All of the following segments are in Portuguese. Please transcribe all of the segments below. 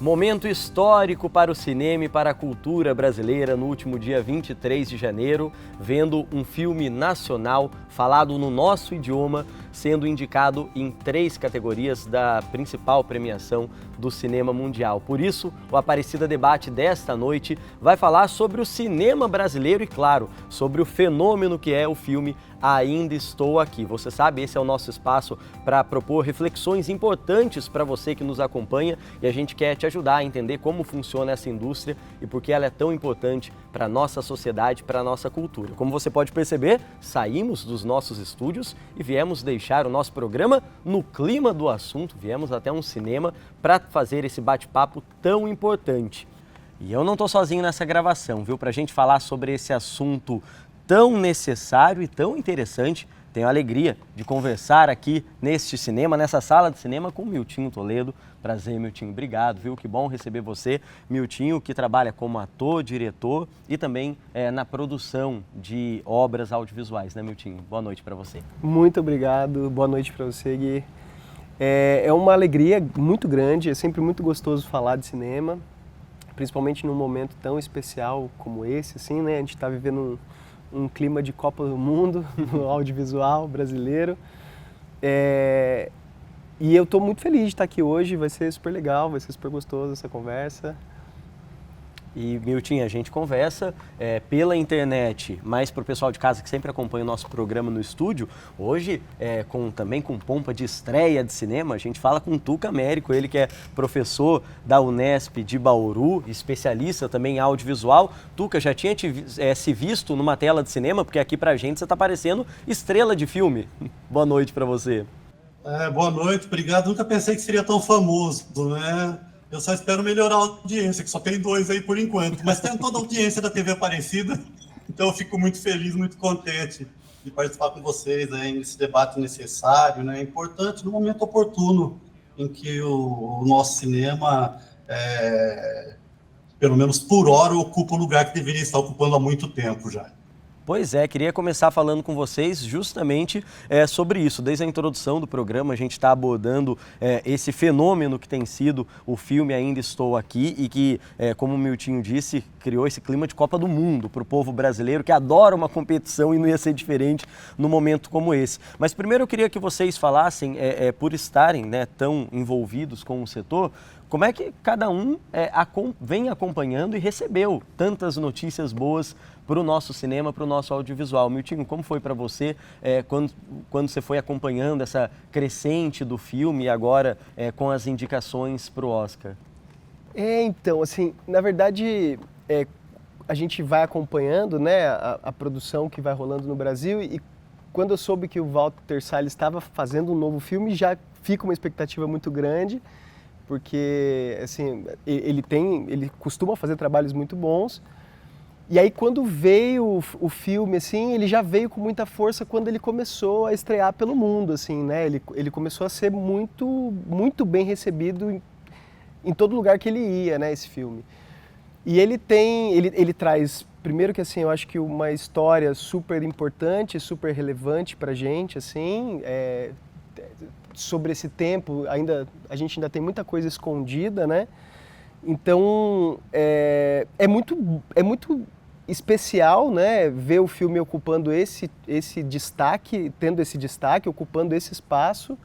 Momento histórico para o cinema e para a cultura brasileira no último dia 23 de janeiro, vendo um filme nacional falado no nosso idioma, sendo indicado em 3 categorias da principal premiação do cinema mundial. Por isso, o Aparecida Debate desta noite vai falar sobre o cinema brasileiro e, claro, sobre o fenômeno que é o filme Ainda Estou Aqui. Você sabe, esse é o nosso espaço para propor reflexões importantes para você que nos acompanha e a gente quer te ajudar a entender como funciona essa indústria e por que ela é tão importante para a nossa sociedade, para a nossa cultura. Como você pode perceber, saímos dos nossos estúdios e viemos deixar o nosso programa no clima do assunto, viemos até um cinema para fazer esse bate-papo tão importante. E eu não estou sozinho nessa gravação, viu? Para a gente falar sobre esse assunto tão necessário e tão interessante, tenho a alegria de conversar aqui neste cinema, nessa sala de cinema com o Miltinho Toledo. Prazer, Miltinho, obrigado, viu? Que bom receber você. Miltinho, que trabalha como ator, diretor e também na produção de obras audiovisuais, né, Miltinho? Boa noite para você. Muito obrigado, boa noite para você, Gui. É uma alegria muito grande, é sempre muito gostoso falar de cinema, principalmente num momento tão especial como esse, assim, né? A gente está vivendo um clima de Copa do Mundo no audiovisual brasileiro. E eu estou muito feliz de estar aqui hoje, vai ser super legal, vai ser super gostoso essa conversa. E, Miltinho, a gente conversa pela internet, mas para o pessoal de casa que sempre acompanha o nosso programa no estúdio, hoje, também com pompa de estreia de cinema, a gente fala com o Tuca Américo, ele que é professor da Unesp de Bauru, especialista também em audiovisual. Tuca, já tinha se visto numa tela de cinema, porque aqui pra gente você está parecendo estrela de filme. Boa noite para você. Boa noite, obrigado. Nunca pensei que seria tão famoso, né? Eu só espero melhorar a audiência, que só tem 2 aí por enquanto. Mas tem toda a audiência da TV Aparecida, então eu fico muito feliz, muito contente de participar com vocês aí nesse debate necessário, né? Importante no momento oportuno em que o nosso cinema, pelo menos por hora, ocupa o lugar que deveria estar ocupando há muito tempo já. Pois é, queria começar falando com vocês justamente sobre isso. Desde a introdução do programa, a gente está abordando esse fenômeno que tem sido o filme Ainda Estou Aqui e que, como o Miltinho disse, criou esse clima de Copa do Mundo para o povo brasileiro que adora uma competição e não ia ser diferente num momento como esse. Mas primeiro eu queria que vocês falassem, por estarem tão envolvidos com o setor, como é que cada um vem acompanhando e recebeu tantas notícias boas para o nosso cinema, para o nosso audiovisual. Miltinho, como foi para você quando você foi acompanhando essa crescente do filme e agora com as indicações para o Oscar? Então, assim, na verdade, a gente vai acompanhando, né, a produção que vai rolando no Brasil e quando eu soube que o Walter Salles estava fazendo um novo filme, já fica uma expectativa muito grande, porque assim, ele costuma fazer trabalhos muito bons. E aí quando veio o filme, assim, ele já veio com muita força quando ele começou a estrear pelo mundo, assim, né? Ele começou a ser muito, muito bem recebido em todo lugar que ele ia, né, esse filme. E ele traz, primeiro que assim, eu acho que uma história super importante, super relevante pra gente, assim, sobre esse tempo, a gente ainda tem muita coisa escondida, né? Então, é muito especial, né, ver o filme ocupando esse destaque, tendo esse destaque, ocupando esse espaço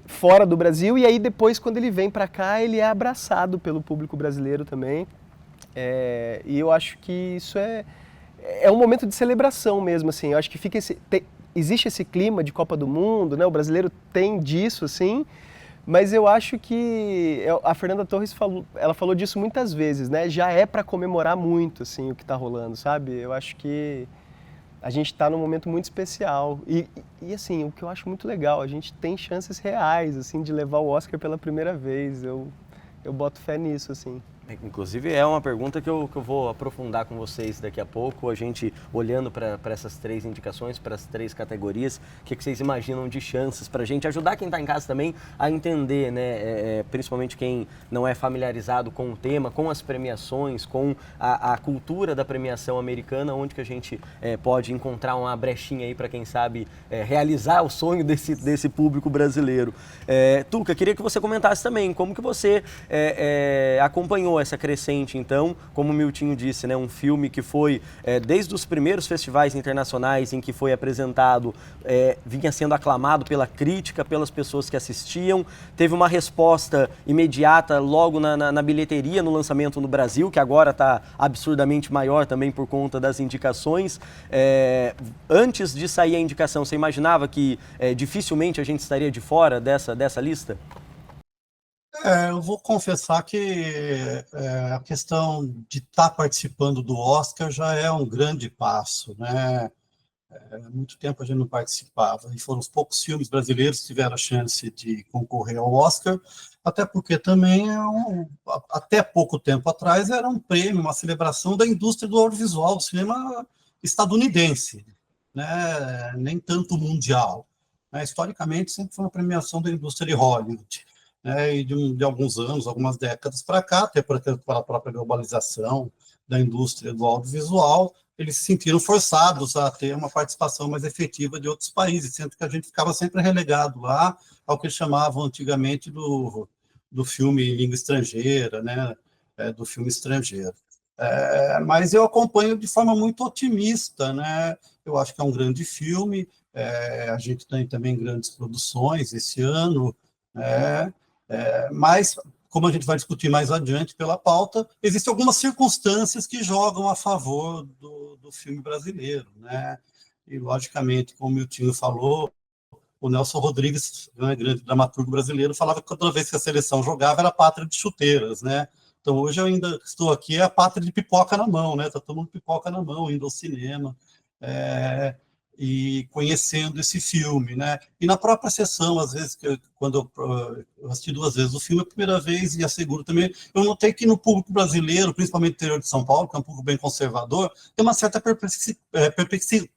fora do Brasil, e aí depois, quando ele vem para cá, ele é abraçado pelo público brasileiro também. E eu acho que isso é um momento de celebração mesmo, assim. Eu acho que existe esse clima de Copa do Mundo, né? O brasileiro tem disso, assim, mas eu acho que a Fernanda Torres falou disso muitas vezes, né? Já é para comemorar muito, assim, o que está rolando, sabe? Eu acho que a gente está num momento muito especial e, assim, o que eu acho muito legal, a gente tem chances reais, assim, de levar o Oscar pela primeira vez. Eu boto fé nisso, assim. Inclusive é uma pergunta que eu vou aprofundar com vocês daqui a pouco, a gente olhando para essas 3 indicações, para as 3 categorias, o que vocês imaginam de chances para a gente ajudar quem está em casa também a entender, né, principalmente quem não é familiarizado com o tema, com as premiações, com a cultura da premiação americana, onde que a gente pode encontrar uma brechinha aí para quem sabe realizar o sonho desse público brasileiro. Tuca, queria que você comentasse também como que você acompanhou essa crescente, então, como o Miltinho disse, né, um filme que foi, desde os primeiros festivais internacionais em que foi apresentado, vinha sendo aclamado pela crítica, pelas pessoas que assistiam, teve uma resposta imediata logo na bilheteria, no lançamento no Brasil, que agora está absurdamente maior também por conta das indicações. Antes de sair a indicação, você imaginava que dificilmente a gente estaria de fora dessa lista? Eu vou confessar que a questão de estar participando do Oscar já é um grande passo, né? Há muito tempo a gente não participava, e foram os poucos filmes brasileiros que tiveram a chance de concorrer ao Oscar, até porque também, até pouco tempo atrás, era um prêmio, uma celebração da indústria do audiovisual, do cinema estadunidense, né? Nem tanto mundial. Historicamente, sempre foi uma premiação da indústria de Hollywood. E de alguns anos, algumas décadas para cá, até pela própria globalização da indústria do audiovisual, eles se sentiram forçados a ter uma participação mais efetiva de outros países, sendo que a gente ficava sempre relegado lá ao que chamavam antigamente do filme em língua estrangeira, né? Do filme estrangeiro. Mas eu acompanho de forma muito otimista, né? Eu acho que é um grande filme, a gente tem também grandes produções esse ano, mas, como a gente vai discutir mais adiante pela pauta, existem algumas circunstâncias que jogam a favor do filme brasileiro, né? E, logicamente, como o Miltinho falou, o Nelson Rodrigues, né, grande dramaturgo brasileiro, falava que toda vez que a seleção jogava era pátria de chuteiras, né? Então, hoje eu ainda estou aqui, é a pátria de pipoca na mão, né? Está tomando pipoca na mão, indo ao cinema. E conhecendo esse filme, né? E na própria sessão, às vezes, quando eu assisti 2 vezes o filme, a primeira vez, e a segunda também, eu notei que no público brasileiro, principalmente no interior de São Paulo, que é um público bem conservador, tem uma certa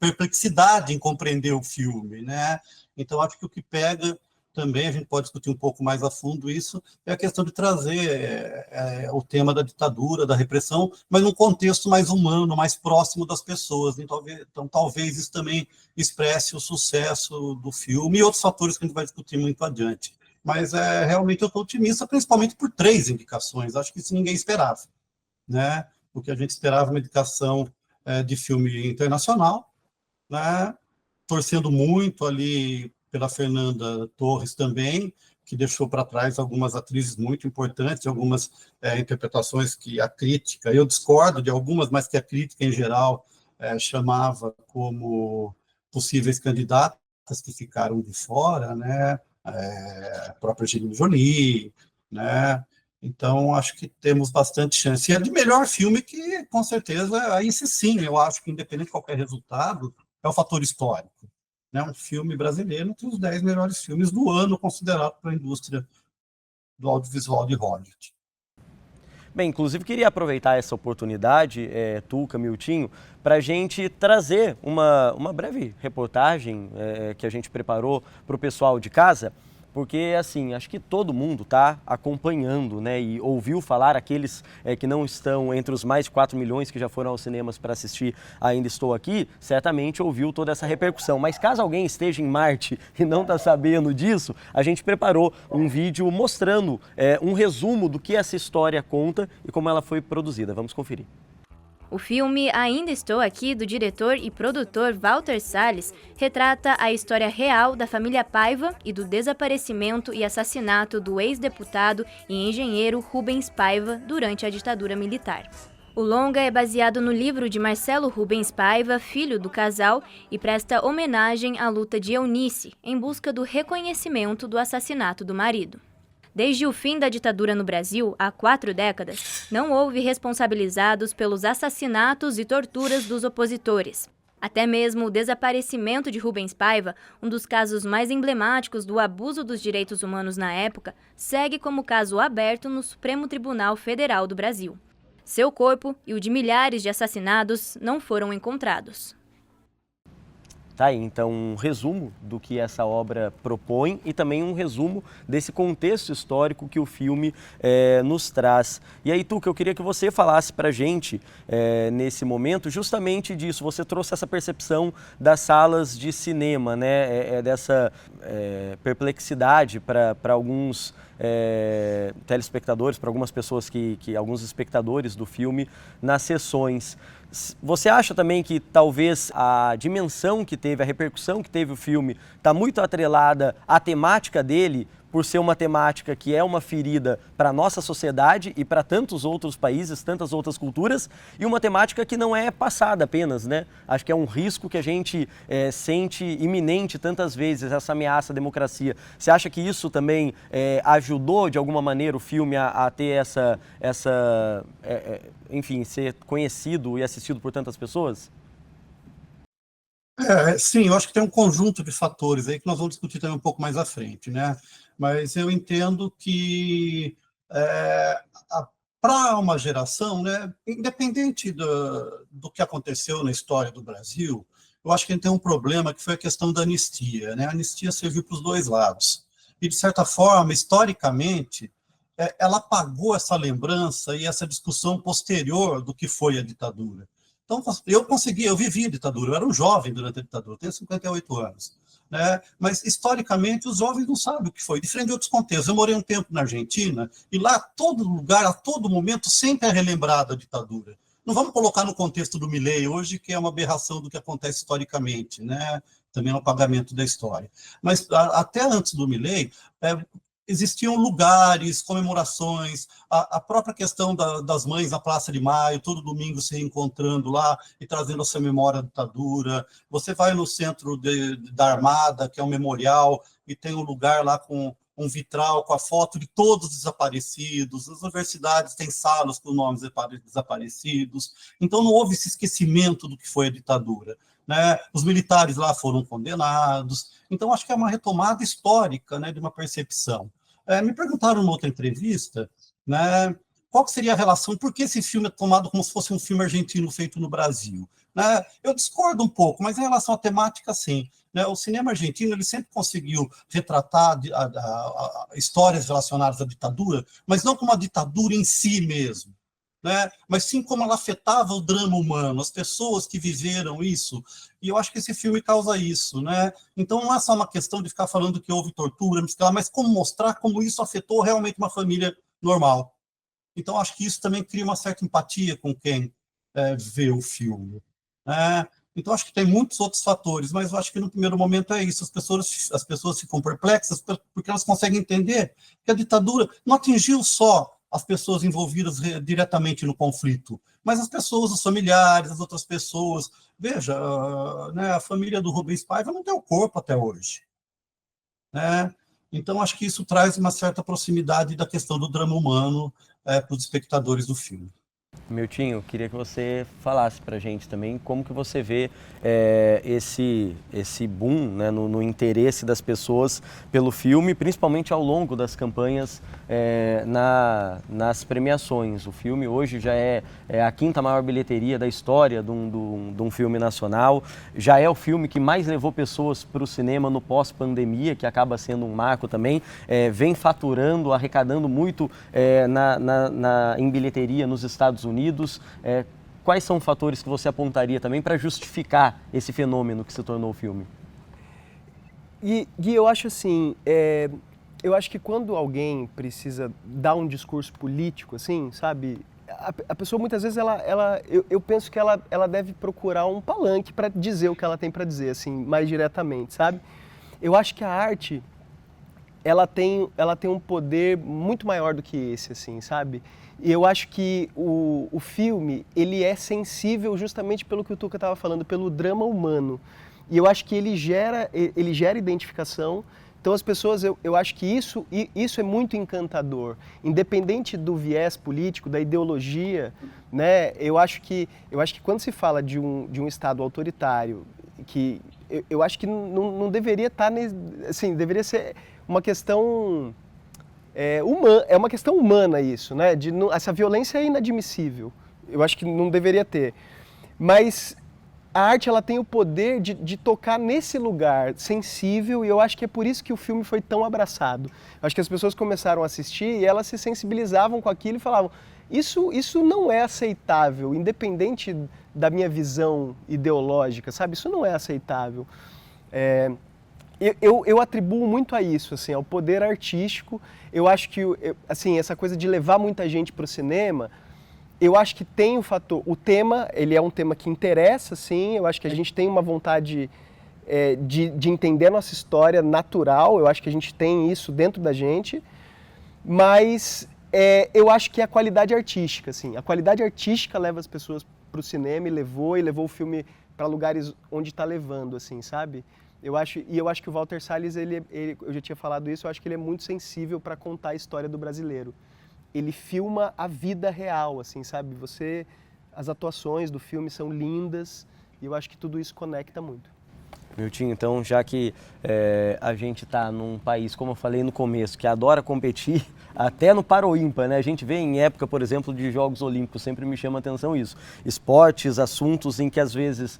perplexidade em compreender o filme, né? Então, acho que o que pega também, a gente pode discutir um pouco mais a fundo isso, é a questão de trazer o tema da ditadura, da repressão, mas num contexto mais humano, mais próximo das pessoas. Então, talvez isso também expresse o sucesso do filme e outros fatores que a gente vai discutir muito adiante. Mas realmente eu estou otimista, principalmente por 3 indicações. Acho que isso ninguém esperava, né? Porque a gente esperava uma indicação de filme internacional, né? Torcendo muito ali pela Fernanda Torres também, que deixou para trás algumas atrizes muito importantes, algumas interpretações que a crítica, eu discordo de algumas, mas que a crítica em geral chamava como possíveis candidatas que ficaram de fora, né? A própria Angelina Jolie, né? Então, acho que temos bastante chance. E é de melhor filme que, com certeza, aí sim, eu acho que independente de qualquer resultado, é o fator histórico. Um filme brasileiro entre os 10 melhores filmes do ano, considerado para a indústria do audiovisual de Hollywood. Bem, inclusive queria aproveitar essa oportunidade, Tuca, Miltinho, para a gente trazer uma breve reportagem que a gente preparou para o pessoal de casa, porque, assim, acho que todo mundo está acompanhando, né, e ouviu falar, aqueles que não estão entre os mais de 4 milhões que já foram aos cinemas para assistir Ainda Estou Aqui, certamente ouviu toda essa repercussão. Mas caso alguém esteja em Marte e não está sabendo disso, a gente preparou um vídeo mostrando um resumo do que essa história conta e como ela foi produzida. Vamos conferir. O filme Ainda Estou Aqui, do diretor e produtor Walter Salles, retrata a história real da família Paiva e do desaparecimento e assassinato do ex-deputado e engenheiro Rubens Paiva durante a ditadura militar. O longa é baseado no livro de Marcelo Rubens Paiva, filho do casal, e presta homenagem à luta de Eunice em busca do reconhecimento do assassinato do marido. Desde o fim da ditadura no Brasil, há 4 décadas, não houve responsabilizados pelos assassinatos e torturas dos opositores. Até mesmo o desaparecimento de Rubens Paiva, um dos casos mais emblemáticos do abuso dos direitos humanos na época, segue como caso aberto no Supremo Tribunal Federal do Brasil. Seu corpo e o de milhares de assassinados não foram encontrados. Tá aí, então, um resumo do que essa obra propõe e também um resumo desse contexto histórico que o filme nos traz. E aí, Tuca, eu queria que você falasse pra gente, nesse momento, justamente disso. Você trouxe essa percepção das salas de cinema, né? Dessa perplexidade para alguns telespectadores, para algumas pessoas alguns espectadores do filme nas sessões. Você acha também que talvez a dimensão que teve, a repercussão que teve o filme está muito atrelada à temática dele, por ser uma temática que é uma ferida para a nossa sociedade e para tantos outros países, tantas outras culturas, e uma temática que não é passada apenas, né? Acho que é um risco que a gente sente iminente tantas vezes, essa ameaça à democracia. Você acha que isso também ajudou, de alguma maneira, o filme a ter enfim, ser conhecido e assistido por tantas pessoas? Sim, eu acho que tem um conjunto de fatores aí que nós vamos discutir também um pouco mais à frente, né? Mas eu entendo que para uma geração, né, independente do que aconteceu na história do Brasil, eu acho que a gente tem um problema que foi a questão da anistia, né? A anistia serviu para os dois lados. E, de certa forma, historicamente, ela apagou essa lembrança e essa discussão posterior do que foi a ditadura. Então, eu vivi a ditadura, eu era um jovem durante a ditadura, eu tenho 58 anos. Né? Mas, historicamente, os jovens não sabem o que foi, diferente de outros contextos. Eu morei um tempo na Argentina, e lá, todo lugar, a todo momento, sempre é relembrada a ditadura. Não vamos colocar no contexto do Milei hoje, que é uma aberração do que acontece historicamente, né? Também é um apagamento da história. Mas, até antes do Milei, existiam lugares, comemorações, a própria questão das mães na Praça de Maio, todo domingo se reencontrando lá e trazendo a sua memória da ditadura. Você vai no centro da Armada, que é um memorial, e tem um lugar lá com um vitral com a foto de todos os desaparecidos. As universidades têm salas com nomes desaparecidos. Então não houve esse esquecimento do que foi a ditadura. Né? Os militares lá foram condenados. Então acho que é uma retomada histórica, né, de uma percepção. Me perguntaram numa outra entrevista, né, qual que seria a relação, por que esse filme é tomado como se fosse um filme argentino feito no Brasil? Né? Eu discordo um pouco, mas em relação à temática, sim. Né? O cinema argentino ele sempre conseguiu retratar histórias relacionadas à ditadura, mas não como a ditadura em si mesmo. Né? Mas sim como ela afetava o drama humano, as pessoas que viveram isso, e eu acho que esse filme causa isso, né? Então não é só uma questão de ficar falando que houve tortura, mas como mostrar como isso afetou realmente uma família normal. Então acho que isso também cria uma certa empatia com quem vê o filme. Né? Então acho que tem muitos outros fatores, mas eu acho que no primeiro momento é isso, as pessoas ficam perplexas porque elas conseguem entender que a ditadura não atingiu só as pessoas envolvidas diretamente no conflito, mas as pessoas, os familiares, as outras pessoas. Veja, né, a família do Rubens Paiva não tem o corpo até hoje. Né? Então, acho que isso traz uma certa proximidade da questão do drama humano para os espectadores do filme. Miltinho, queria que você falasse para a gente também como que você vê esse boom, né, no interesse das pessoas pelo filme, principalmente ao longo das campanhas nas premiações. O filme hoje já é a quinta maior bilheteria da história de um filme nacional, já é o filme que mais levou pessoas para o cinema no pós-pandemia, que acaba sendo um marco também, vem faturando, arrecadando muito em bilheteria nos Estados Unidos. Quais são fatores que você apontaria também para justificar esse fenômeno que se tornou o filme? Gui, eu acho assim, eu acho que quando alguém precisa dar um discurso político, assim, sabe, a pessoa muitas vezes, eu penso que ela deve procurar um palanque para dizer o que ela tem para dizer, assim, mais diretamente, sabe? Eu acho que a arte, ela tem um poder muito maior do que esse, assim, sabe? E eu acho que o filme, ele é sensível justamente pelo que o Tuca estava falando, pelo drama humano. E eu acho que ele gera identificação. Então as pessoas, eu acho que isso é muito encantador, independente do viés político, da ideologia, né? Eu acho que quando se fala de um Estado autoritário, que eu acho que não deveria estar, assim, deveria ser uma questão é uma questão humana isso, né? Essa violência é inadmissível. Eu acho que não deveria ter. Mas a arte ela tem o poder de tocar nesse lugar sensível e eu acho que é por isso que o filme foi tão abraçado. Eu acho que as pessoas começaram a assistir e elas se sensibilizavam com aquilo e falavam isso não é aceitável, independente da minha visão ideológica, sabe? Isso não é aceitável. Eu atribuo muito a isso, assim, ao poder artístico. Eu acho que assim, essa coisa de levar muita gente para o cinema, eu acho que tem o fator, o tema, ele é um tema que interessa, sim, eu acho que a gente tem uma vontade de entender a nossa história natural, eu acho que a gente tem isso dentro da gente, mas eu acho que é a qualidade artística, assim, a qualidade artística leva as pessoas para o cinema e levou o filme para lugares onde está levando, assim, sabe? Eu acho que o Walter Salles, eu já tinha falado isso, eu acho que ele é muito sensível para contar a história do brasileiro. Ele filma a vida real, assim, sabe? As atuações do filme são lindas e eu acho que tudo isso conecta muito. Miltinho, então, já que a gente está num país, como eu falei no começo, que adora competir, até no Paroímpa, né? A gente vê em época, por exemplo, de Jogos Olímpicos, sempre me chama a atenção isso. Esportes, assuntos em que às vezes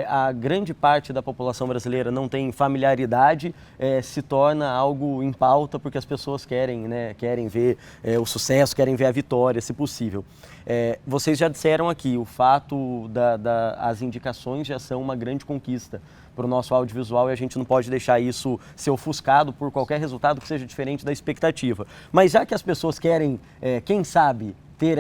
a grande parte da população brasileira não tem familiaridade, se torna algo em pauta porque as pessoas querem, né? Querem ver o sucesso, querem ver a vitória, se possível. Vocês já disseram aqui, o fato as indicações já são uma grande conquista para o nosso audiovisual e a gente não pode deixar isso ser ofuscado por qualquer resultado que seja diferente da expectativa. Mas já que as pessoas querem, quem sabe, ter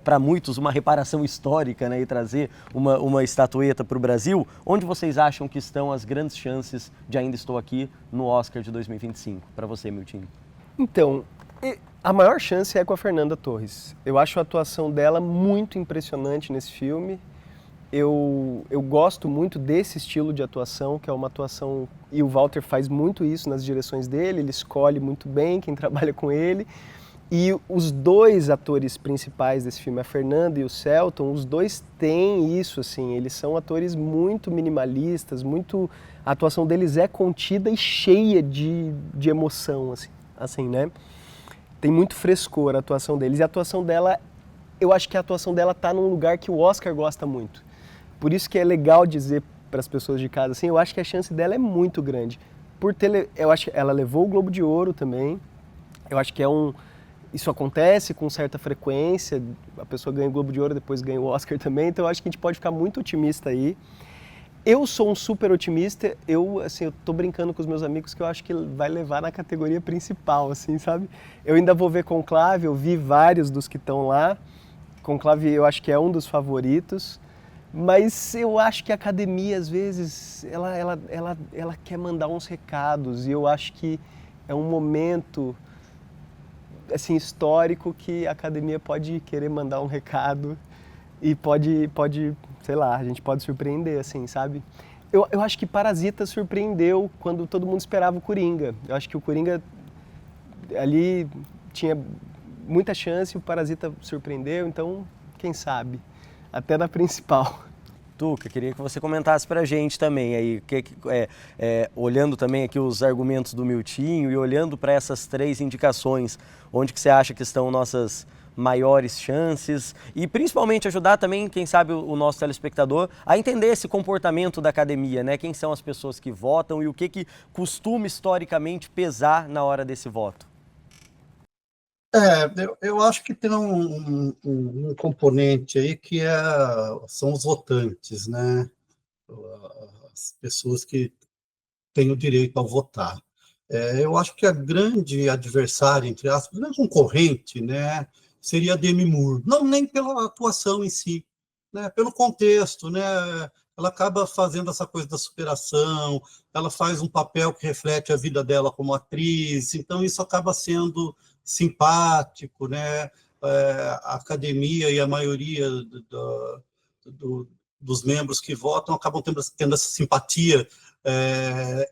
para muitos, uma reparação histórica, né, e trazer uma estatueta para o Brasil, onde vocês acham que estão as grandes chances de Ainda Estou Aqui no Oscar de 2025? Para você, Miltinho. Então, a maior chance é com a Fernanda Torres. Eu acho a atuação dela muito impressionante nesse filme. Eu gosto muito desse estilo de atuação, que é uma atuação, e o Walter faz muito isso nas direções dele, ele escolhe muito bem quem trabalha com ele. E os dois atores principais desse filme, a Fernanda e o Selton, os dois têm isso, assim, eles são atores muito minimalistas, a atuação deles é contida e cheia de emoção, assim, né? Tem muito frescor a atuação deles, e a atuação dela, eu acho que a atuação dela está num lugar que o Oscar gosta muito. Por isso que é legal dizer para as pessoas de casa, assim, eu acho que a chance dela é muito grande. Eu acho que ela levou o Globo de Ouro também, eu acho que isso acontece com certa frequência, a pessoa ganha o Globo de Ouro, depois ganha o Oscar também, então eu acho que a gente pode ficar muito otimista aí. Eu sou um super otimista, eu tô brincando com os meus amigos que eu acho que vai levar na categoria principal, assim, sabe? Eu ainda vou ver Conclave, eu vi vários dos que estão lá, Conclave eu acho que é um dos favoritos, mas eu acho que a academia, às vezes, ela quer mandar uns recados e eu acho que é um momento, assim, histórico que a academia pode querer mandar um recado e pode, sei lá, a gente pode surpreender, assim, sabe? Eu acho que Parasita surpreendeu quando todo mundo esperava o Coringa. Eu acho que o Coringa ali tinha muita chance, o Parasita surpreendeu, então, quem sabe? Até na principal. Tuca, queria que você comentasse para a gente também, aí, olhando também aqui os argumentos do Miltinho e olhando para essas 3 indicações, onde que você acha que estão nossas maiores chances e principalmente ajudar também, quem sabe, o nosso telespectador a entender esse comportamento da academia, né? Quem são as pessoas que votam e o que costuma historicamente pesar na hora desse voto? Eu acho que tem um componente aí que são os votantes, né? As pessoas que têm o direito a votar. Eu acho que a grande adversária, entre aspas, a grande concorrente, né, seria a Demi Moore. Não nem pela atuação em si, né, pelo contexto, né? Ela acaba fazendo essa coisa da superação, ela faz um papel que reflete a vida dela como atriz, então isso acaba sendo simpático, né? A academia e a maioria dos membros que votam acabam tendo essa simpatia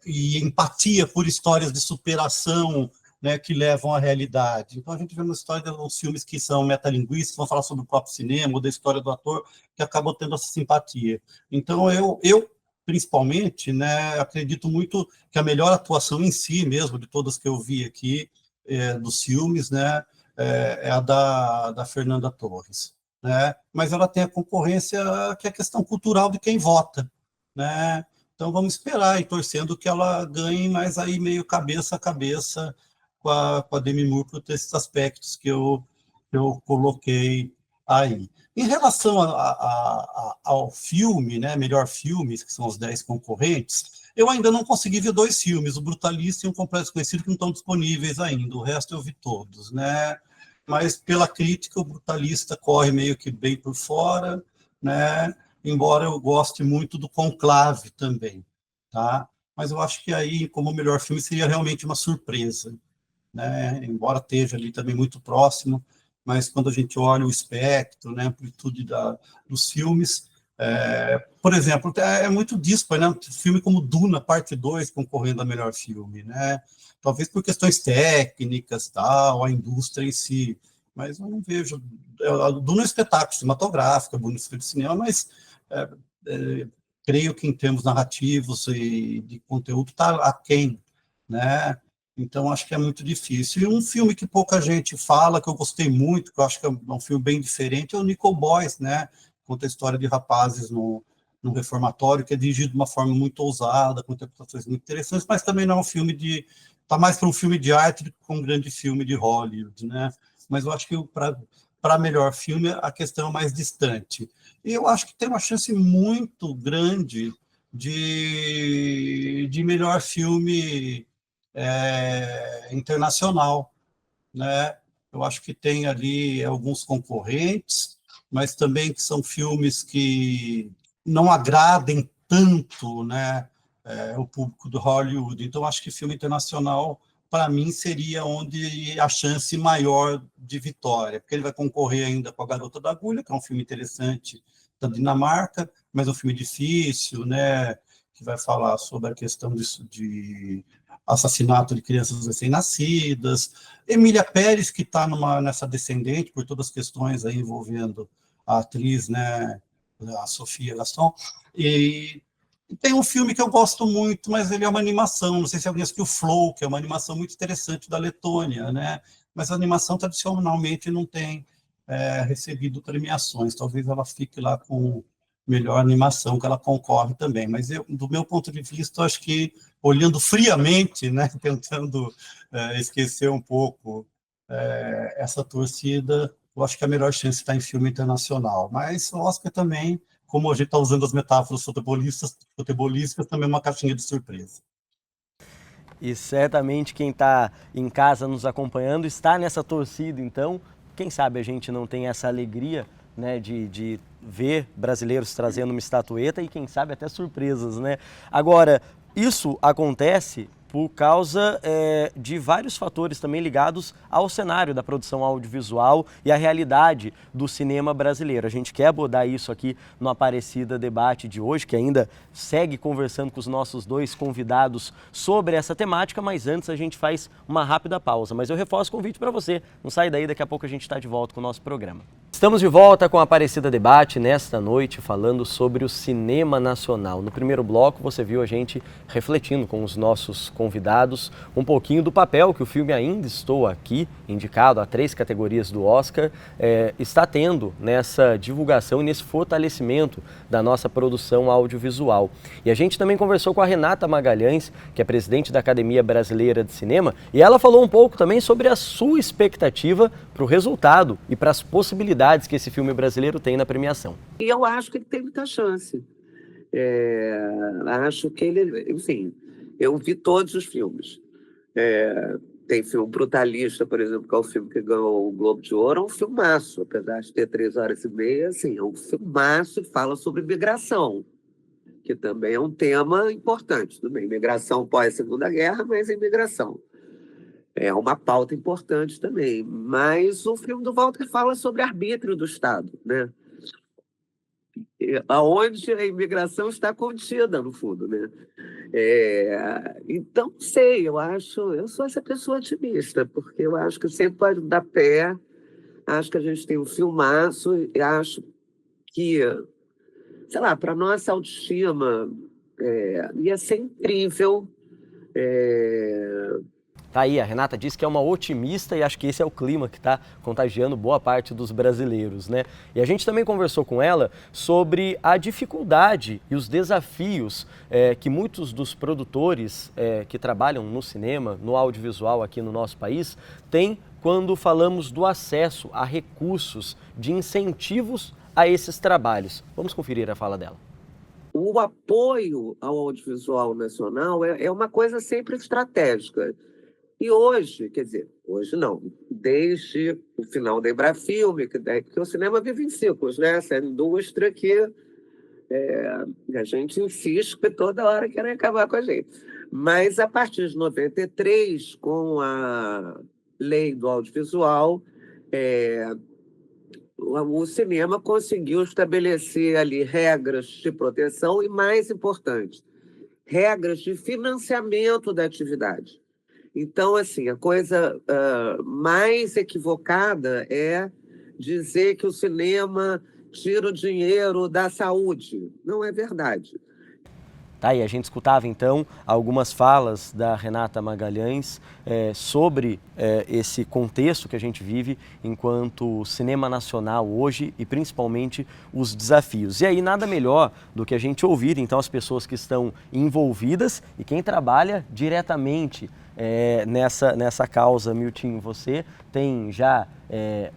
e empatia por histórias de superação, né, que levam à realidade. Então, a gente vê uma história de uns filmes que são metalinguísticos, vão falar sobre o próprio cinema, ou da história do ator, que acabam tendo essa simpatia. Então, eu principalmente, né, acredito muito que a melhor atuação em si mesmo, de todas que eu vi aqui, dos filmes, né, é a da Fernanda Torres. Né? Mas ela tem a concorrência, que é a questão cultural de quem vota. Né? Então, vamos esperar e torcendo que ela ganhe, mas aí meio cabeça a cabeça com a Demi Moore por esses aspectos que eu coloquei aí. Em relação ao filme, né, melhor filmes, que são os 10 concorrentes, eu ainda não consegui ver 2 filmes, O Brutalista e Um Completo Desconhecido, que não estão disponíveis ainda, o resto eu vi todos, né? Mas pela crítica, O Brutalista corre meio que bem por fora, né? Embora eu goste muito do Conclave também, tá? Mas eu acho que aí, como melhor filme, seria realmente uma surpresa, né? Embora esteja ali também muito próximo, mas quando a gente olha o espectro, né, a amplitude dos filmes, por exemplo, é muito dísparo, né? Um filme como Duna, parte 2, concorrendo a melhor filme, né? Talvez por questões técnicas, tal, a indústria em si, mas eu não vejo. Duna é um espetáculo cinematográfico, é bonito de cinema, mas creio que em termos narrativos e de conteúdo está aquém, né? Então, acho que é muito difícil. E um filme que pouca gente fala, que eu gostei muito, que eu acho que é um filme bem diferente, é o Nickel Boys, né? Conta a história de rapazes no reformatório, que é dirigido de uma forma muito ousada, com interpretações muito interessantes, mas também não é um filme de... Está mais para um filme de arte do que para um grande filme de Hollywood, né? Mas eu acho que para melhor filme, a questão é mais distante. E eu acho que tem uma chance muito grande de melhor filme internacional, né? Eu acho que tem ali alguns concorrentes, mas também que são filmes que não agradem tanto, né, o público do Hollywood. Então, acho que filme internacional, para mim, seria onde a chance maior de vitória, porque ele vai concorrer ainda com A Garota da Agulha, que é um filme interessante da Dinamarca, mas é um filme difícil, né, que vai falar sobre a questão de assassinato de crianças recém-nascidas. Emília Pérez, que está nessa descendente, por todas as questões aí envolvendo a atriz, né, a Sofia Gaston. E tem um filme que eu gosto muito, mas ele é uma animação, não sei se alguém assistiu Flow, que é uma animação muito interessante da Letônia, né? Mas a animação tradicionalmente não tem recebido premiações, talvez ela fique lá com melhor animação, que ela concorre também, mas do meu ponto de vista, eu acho que, olhando friamente, né, tentando esquecer um pouco essa torcida, eu acho que a melhor chance está em filme internacional, mas o Oscar também, como a gente está usando as metáforas futebolísticas, também é uma caixinha de surpresa. E certamente quem está em casa nos acompanhando está nessa torcida, então, quem sabe a gente não tem essa alegria, né, de ver brasileiros trazendo uma estatueta e quem sabe até surpresas, né? Agora, isso acontece por causa de vários fatores também ligados ao cenário da produção audiovisual e à realidade do cinema brasileiro. A gente quer abordar isso aqui no Aparecida Debate de hoje, que ainda segue conversando com os nossos 2 convidados sobre essa temática, mas antes a gente faz uma rápida pausa. Mas eu reforço o convite para você, não sai daí, daqui a pouco a gente está de volta com o nosso programa. Estamos de volta com o Aparecida Debate nesta noite, falando sobre o cinema nacional. No primeiro bloco, você viu a gente refletindo com os nossos convidados um pouquinho do papel que o filme Ainda Estou Aqui, indicado a 3 categorias do Oscar, está tendo nessa divulgação e nesse fortalecimento da nossa produção audiovisual. E a gente também conversou com a Renata Magalhães, que é presidente da Academia Brasileira de Cinema, e ela falou um pouco também sobre a sua expectativa para o resultado e para as possibilidades que esse filme brasileiro tem na premiação. E eu acho que ele tem muita chance. Acho que ele, enfim, eu vi todos os filmes. Tem filme Brutalista, por exemplo, que é o filme que ganhou o Globo de Ouro, é um filmaço, apesar de ter 3 horas e meia, assim, é um filmaço e fala sobre migração, que também é um tema importante. Tudo bem, imigração pós-Segunda Guerra, mas imigração. É uma pauta importante também. Mas o filme do Walter fala sobre arbítrio do Estado, né? aonde a imigração está contida, no fundo, né? Então, sei, eu sou essa pessoa otimista, porque eu acho que sempre pode dar pé, acho que a gente tem um filmaço, e acho que, sei lá, para nossa autoestima, ia ser incrível. Tá aí, a Renata disse que é uma otimista e acho que esse é o clima que está contagiando boa parte dos brasileiros, né? E a gente também conversou com ela sobre a dificuldade e os desafios que muitos dos produtores que trabalham no cinema, no audiovisual aqui no nosso país, têm quando falamos do acesso a recursos de incentivos a esses trabalhos. Vamos conferir a fala dela. O apoio ao audiovisual nacional é uma coisa sempre estratégica. E hoje, quer dizer, hoje não, desde o final da Embrafilme, que o cinema vive em ciclos, né? Essa indústria que a gente insiste que toda hora querem acabar com a gente. Mas a partir de 93, com a lei do audiovisual, o cinema conseguiu estabelecer ali regras de proteção e, mais importante, regras de financiamento da atividade. Então, assim, a coisa mais equivocada é dizer que o cinema tira o dinheiro da saúde. Não é verdade. Tá, e a gente escutava então algumas falas da Renata Magalhães sobre esse contexto que a gente vive enquanto cinema nacional hoje e principalmente os desafios. E aí nada melhor do que a gente ouvir então as pessoas que estão envolvidas e quem trabalha diretamente nessa causa. Miltinho, você tem já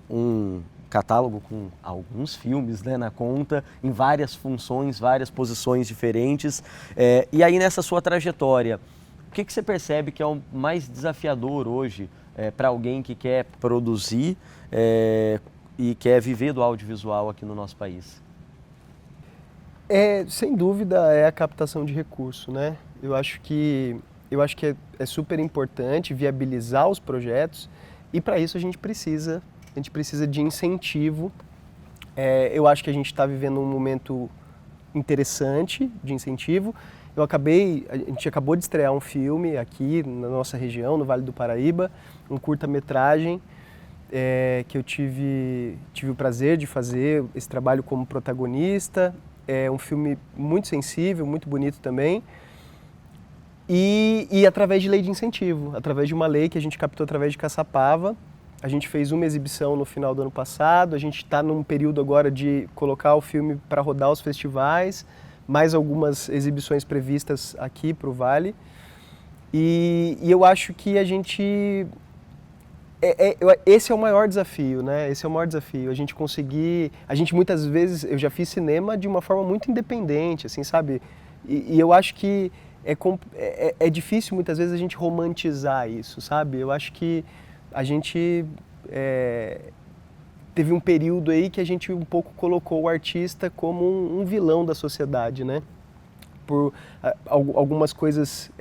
um catálogo com alguns filmes, né, na conta, em várias funções, várias posições diferentes. E aí nessa sua trajetória, o que você percebe que é o mais desafiador hoje para alguém que quer produzir e quer viver do audiovisual aqui no nosso país? Sem dúvida, é a captação de recurso, né? Eu acho que é super importante viabilizar os projetos e para isso a gente precisa de incentivo. Eu acho que a gente está vivendo um momento interessante de incentivo. A gente acabou de estrear um filme aqui na nossa região, no Vale do Paraíba, um curta-metragem que eu tive o prazer de fazer esse trabalho como protagonista. É um filme muito sensível, muito bonito também. E através de lei de incentivo, através de uma lei que a gente captou através de Caçapava. A gente fez uma exibição no final do ano passado, a gente está num período agora de colocar o filme para rodar os festivais, mais algumas exibições previstas aqui para o Vale. E eu acho que a gente... esse é o maior desafio, né? Esse é o maior desafio, a gente conseguir... A gente muitas vezes... Eu já fiz cinema de uma forma muito independente, assim, sabe? E eu acho que é difícil muitas vezes a gente romantizar isso, sabe? Eu acho que a gente teve um período aí que a gente um pouco colocou o artista como um vilão da sociedade, né? Por algumas coisas,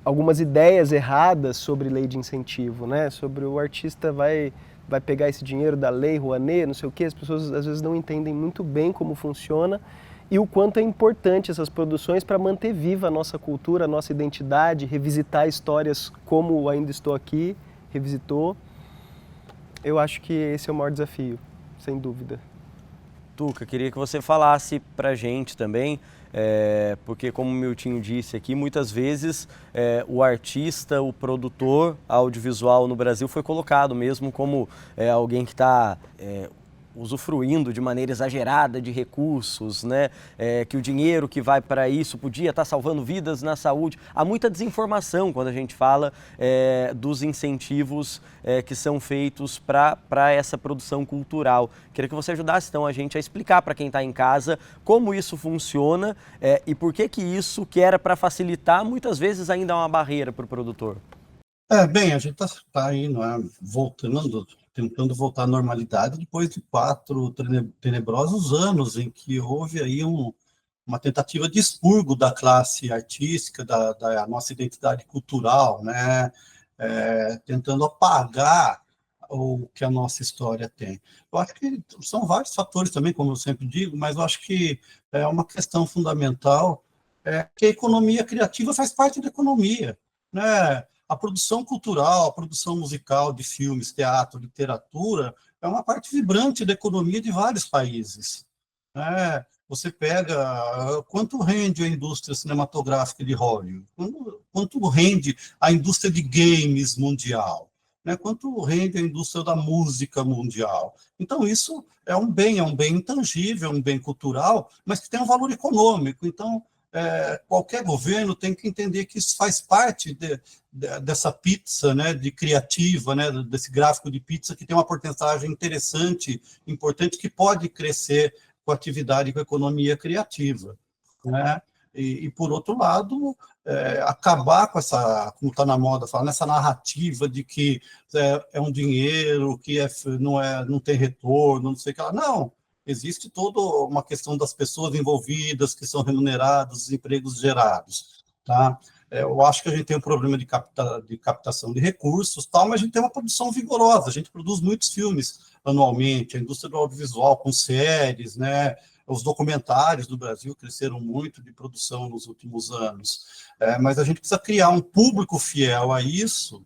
algumas ideias erradas sobre lei de incentivo, né? Sobre o artista vai pegar esse dinheiro da lei Rouanet, não sei o quê. As pessoas às vezes não entendem muito bem como funciona e o quanto é importante essas produções para manter viva a nossa cultura, a nossa identidade, revisitar histórias como o Ainda Estou Aqui revisitou. Eu acho que esse é o maior desafio, sem dúvida. Tuca, queria que você falasse pra gente também, porque como o Miltinho disse aqui, muitas vezes o artista, o produtor audiovisual no Brasil foi colocado mesmo como alguém que está usufruindo de maneira exagerada de recursos, né? Que o dinheiro que vai para isso podia estar salvando vidas na saúde. Há muita desinformação quando a gente fala dos incentivos que são feitos para essa produção cultural. Queria que você ajudasse então a gente a explicar para quem está em casa como isso funciona e por que isso, que era para facilitar, muitas vezes ainda é uma barreira para o produtor. Bem, a gente está aí, não é, tentando voltar à normalidade depois de 4 tenebrosos anos em que houve aí uma tentativa de expurgo da classe artística, da nossa identidade cultural, né? Tentando apagar o que a nossa história tem. Eu acho que são vários fatores também, como eu sempre digo, mas eu acho que é uma questão fundamental que a economia criativa faz parte da economia, né? A produção cultural, a produção musical de filmes, teatro, literatura, é uma parte vibrante da economia de vários países, né? Você pega quanto rende a indústria cinematográfica de Hollywood, quanto rende a indústria de games mundial, né? Quanto rende a indústria da música mundial. Então, isso é um bem intangível, um bem cultural, mas que tem um valor econômico. Então, qualquer governo tem que entender que isso faz parte dessa pizza, né, de criativa, né, desse gráfico de pizza que tem uma porcentagem interessante, importante, que pode crescer com a atividade, com a economia criativa, né? E por outro lado, acabar com essa, como está na moda, falar nessa narrativa de que é um dinheiro que não tem retorno, não sei o que lá. Não, existe toda uma questão das pessoas envolvidas, que são remuneradas, os empregos gerados, tá? Eu acho que a gente tem um problema de captação de recursos, tal, mas a gente tem uma produção vigorosa, a gente produz muitos filmes anualmente, a indústria do audiovisual com séries, né? Os documentários do Brasil cresceram muito de produção nos últimos anos, mas a gente precisa criar um público fiel a isso,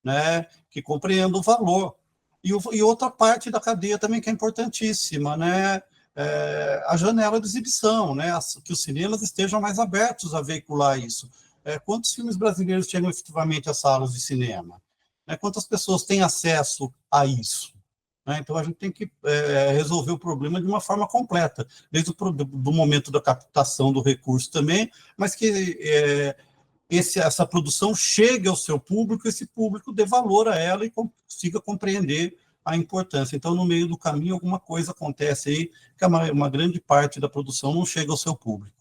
né? Que compreenda o valor. E outra parte da cadeia também que é importantíssima, né? A janela de exibição, né? Que os cinemas estejam mais abertos a veicular isso. Quantos filmes brasileiros chegam efetivamente às salas de cinema? Quantas pessoas têm acesso a isso? Então, a gente tem que resolver o problema de uma forma completa, desde do momento da captação do recurso também, mas que essa produção chegue ao seu público, esse público dê valor a ela e consiga compreender a importância. Então, no meio do caminho, alguma coisa acontece aí, que uma grande parte da produção não chega ao seu público.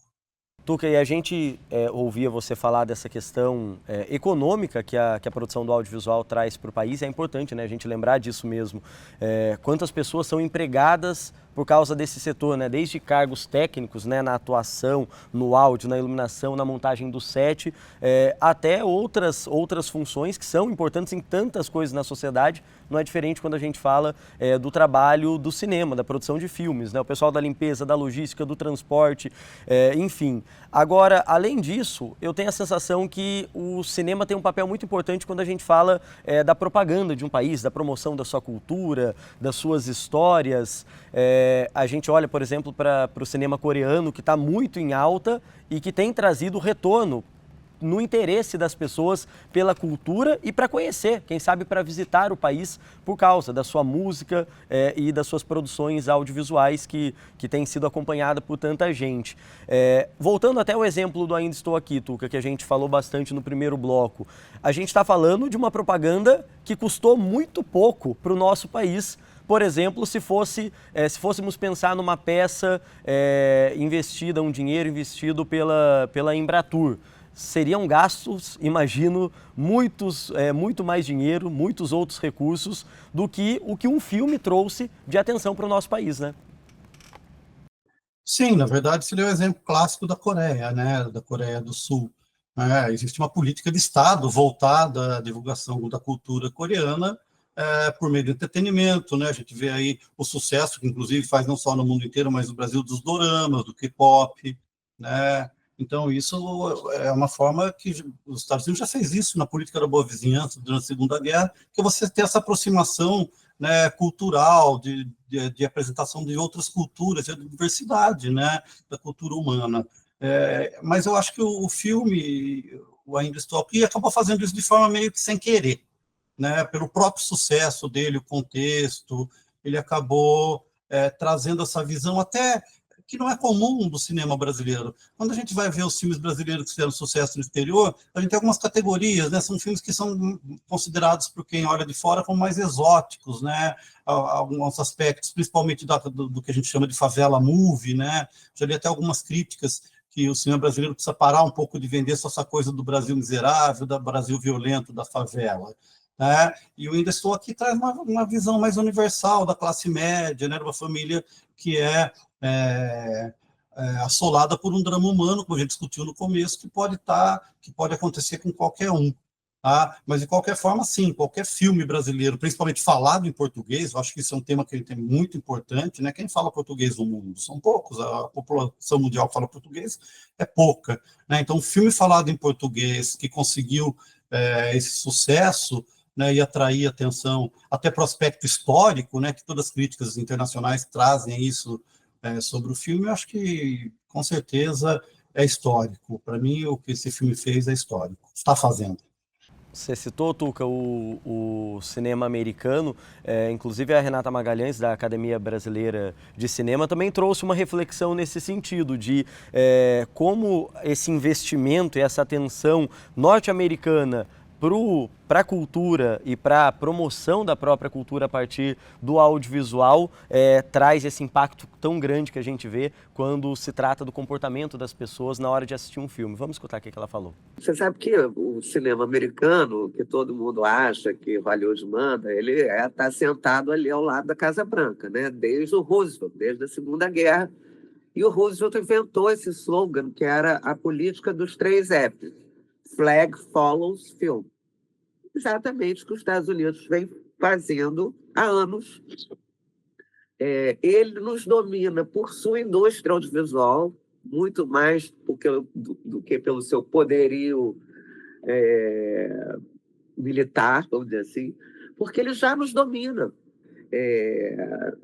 Tuca, e a gente ouvia você falar dessa questão econômica que a produção do audiovisual traz para o país. É importante, né, a gente lembrar disso mesmo. Quantas pessoas são empregadas por causa desse setor, né? Desde cargos técnicos, né, na atuação, no áudio, na iluminação, na montagem do set, até outras funções que são importantes em tantas coisas na sociedade. Não é diferente quando a gente fala do trabalho do cinema, da produção de filmes, né? O pessoal da limpeza, da logística, do transporte, enfim. Agora, além disso, eu tenho a sensação que o cinema tem um papel muito importante quando a gente fala da propaganda de um país, da promoção da sua cultura, das suas histórias. A gente olha, por exemplo, para o cinema coreano, que está muito em alta e que tem trazido retorno no interesse das pessoas pela cultura e para conhecer, quem sabe para visitar o país por causa da sua música e das suas produções audiovisuais que têm sido acompanhada por tanta gente. Voltando até o exemplo do Ainda Estou Aqui, Tuca, que a gente falou bastante no primeiro bloco, a gente está falando de uma propaganda que custou muito pouco para o nosso país. Por exemplo, se fôssemos pensar numa peça investida, um dinheiro investido pela Embratur, seriam gastos, imagino, muito mais dinheiro, muitos outros recursos do que o que um filme trouxe de atenção para o nosso país, né? Sim, na verdade, seria o exemplo clássico da Coreia, né? Da Coreia do Sul. Existe uma política de Estado voltada à divulgação da cultura coreana por meio do entretenimento, né? A gente vê aí o sucesso que, inclusive, faz não só no mundo inteiro, mas no Brasil, dos doramas, do K-pop, né? Então, isso é uma forma que os Estados Unidos já fez isso na política da boa vizinhança durante a Segunda Guerra, que você tem essa aproximação, né, cultural, de apresentação de outras culturas, de diversidade, né, da cultura humana. Mas eu acho que o filme, o Ainda Estou Aqui, acabou fazendo isso de forma meio que sem querer, né, pelo próprio sucesso dele, o contexto, ele acabou trazendo essa visão até que não é comum do cinema brasileiro. Quando a gente vai ver os filmes brasileiros que fizeram sucesso no exterior, a gente tem algumas categorias, né? São filmes que são considerados por quem olha de fora como mais exóticos, né? Alguns aspectos, principalmente do que a gente chama de favela movie, né? Já li até algumas críticas que o cinema brasileiro precisa parar um pouco de vender só essa coisa do Brasil miserável, do Brasil violento, da favela. Né? E eu Ainda Estou Aqui traz uma visão mais universal da classe média, né? De uma família que é assolada por um drama humano, como a gente discutiu no começo, que pode acontecer com qualquer um. Mas, de qualquer forma, sim, qualquer filme brasileiro, principalmente falado em português, eu acho que isso é um tema que é muito importante, né? Quem fala português no mundo? São poucos, a população mundial que fala português é pouca, né? Então, um filme falado em português que conseguiu esse sucesso, né, e atrair atenção até para o aspecto histórico, né, que todas as críticas internacionais trazem isso sobre o filme, eu acho que, com certeza, é histórico. Para mim, o que esse filme fez é histórico, está fazendo. Você citou, Tuca, o cinema americano, inclusive a Renata Magalhães, da Academia Brasileira de Cinema, também trouxe uma reflexão nesse sentido, de como esse investimento e essa atenção norte-americana para a cultura e para a promoção da própria cultura a partir do audiovisual traz esse impacto tão grande que a gente vê quando se trata do comportamento das pessoas na hora de assistir um filme. Vamos escutar o que ela falou. Você sabe que o cinema americano, que todo mundo acha que Hollywood manda, ele está sentado ali ao lado da Casa Branca, né? Desde o Roosevelt, desde a Segunda Guerra. E o Roosevelt inventou esse slogan, que era a política dos 3 F's. Flag follows film. Exatamente o que os Estados Unidos vem fazendo há anos. Ele nos domina por sua indústria audiovisual, muito mais do que pelo seu poderio militar, vamos dizer assim, porque ele já nos domina.